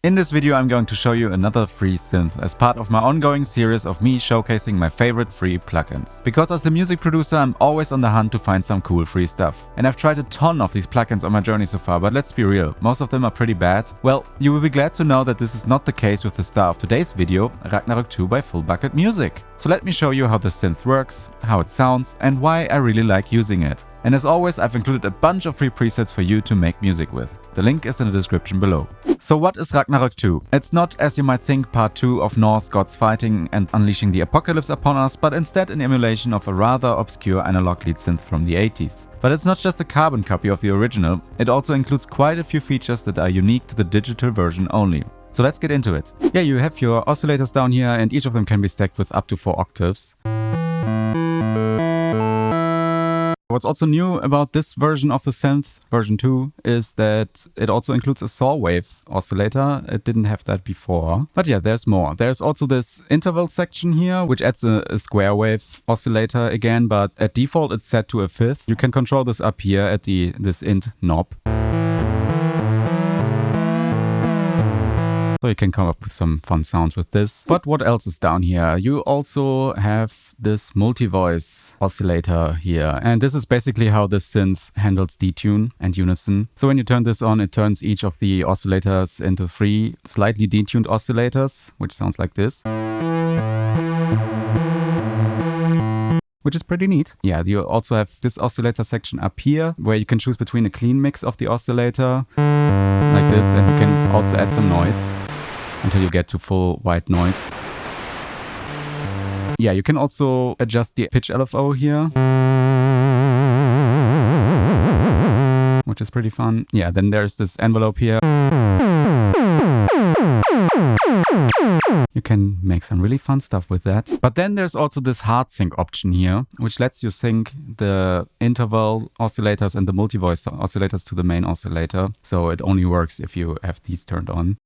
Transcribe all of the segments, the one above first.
In this video I'm going to show you another free synth as part of my ongoing series of me showcasing my favorite free plugins. Because as a music producer I'm always on the hunt to find some cool free stuff. And I've tried a ton of these plugins on my journey so far, but let's be real, most of them are pretty bad. Well, you will be glad to know that this is not the case with the star of today's video, Ragnarok 2 by Full Bucket Music. So let me show you how the synth works, how it sounds, and why I really like using it. And as always, I've included a bunch of free presets for you to make music with. The link is in the description below. So what is Ragnarok 2? It's not, as you might think, part 2 of Norse gods fighting and unleashing the apocalypse upon us, but instead an emulation of a rather obscure analog lead synth from the 80s. But it's not just a carbon copy of the original, it also includes quite a few features that are unique to the digital version only. So let's get into it. Yeah, you have your oscillators down here and each of them can be stacked with up to 4 octaves. What's also new about this version of the synth, version 2, is that it also includes a saw wave oscillator. It didn't have that before. But yeah, there's more. There's also this interval section here, which adds a square wave oscillator again, but at default it's set to a fifth. You can control this up here at this int knob. So you can come up with some fun sounds with this. But what else is down here? You also have this multi-voice oscillator here. And this is basically how this synth handles detune and unison. So when you turn this on, it turns each of the oscillators into 3 slightly detuned oscillators, which sounds like this. Which is pretty neat. Yeah, you also have this oscillator section up here, where you can choose between a clean mix of the oscillator, like this, and you can also add some noise until you get to full white noise. Yeah, you can also adjust the pitch LFO here, which is pretty fun. Yeah, then there's this envelope here. You can make some really fun stuff with that. But then there's also this hard sync option here, which lets you sync the interval oscillators and the multi-voice oscillators to the main oscillator. So it only works if you have these turned on.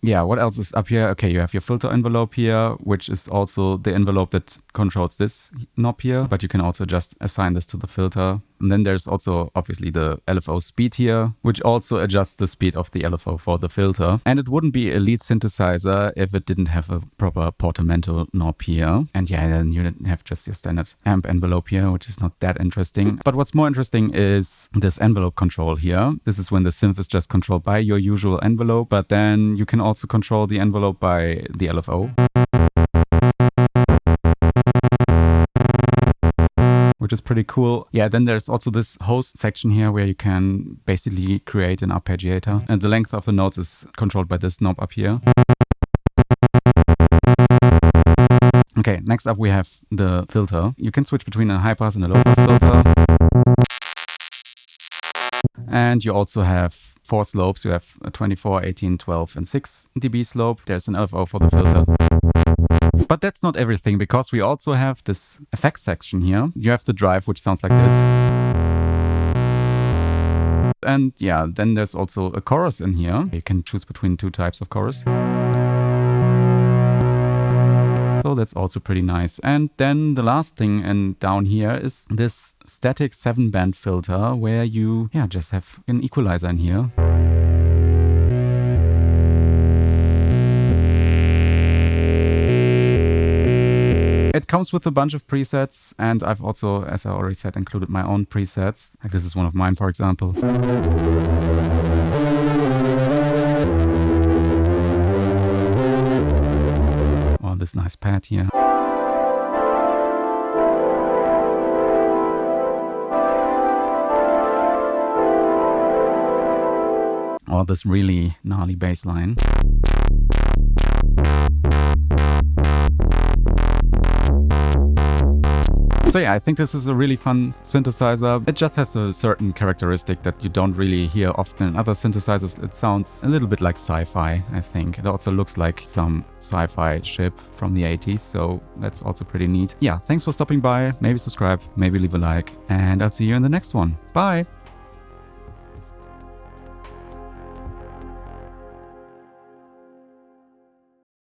Yeah, what else is up here? Okay, you have your filter envelope here, which is also the envelope that controls this knob here, but you can also just assign this to the filter. And then there's also obviously the LFO speed here, which also adjusts the speed of the LFO for the filter. And it wouldn't be a lead synthesizer if it didn't have a proper portamento knob here. And yeah, then you have just your standard amp envelope here, which is not that interesting. But what's more interesting is this envelope control here. This is when the synth is just controlled by your usual envelope, but then you can also control the envelope by the LFO. Which is pretty cool. Yeah, then there's also this host section here where you can basically create an arpeggiator. And the length of the notes is controlled by this knob up here. Okay, next up we have the filter. You can switch between a high pass and a low pass filter. And you also have 4 slopes. You have a 24, 18, 12 and 6 dB slope. There's an LFO for the filter. But that's not everything, because we also have this effects section here. You have the drive, which sounds like this. And yeah, then there's also a chorus in here. You can choose between 2 types of chorus. So that's also pretty nice. And then the last thing down here is this static 7-band filter, where you just have an equalizer in here. It comes with a bunch of presets, and I've also, as I already said, included my own presets. Like this is one of mine, for example. Or this nice pad here. Or this really gnarly bass line. So yeah, I think this is a really fun synthesizer. It just has a certain characteristic that you don't really hear often in other synthesizers. It sounds a little bit like Sci-Fi, I think. It also looks like some sci-fi ship from the 80s, so that's also pretty neat. Yeah, thanks for stopping by. Maybe subscribe, maybe leave a like, and I'll see you in the next one. Bye!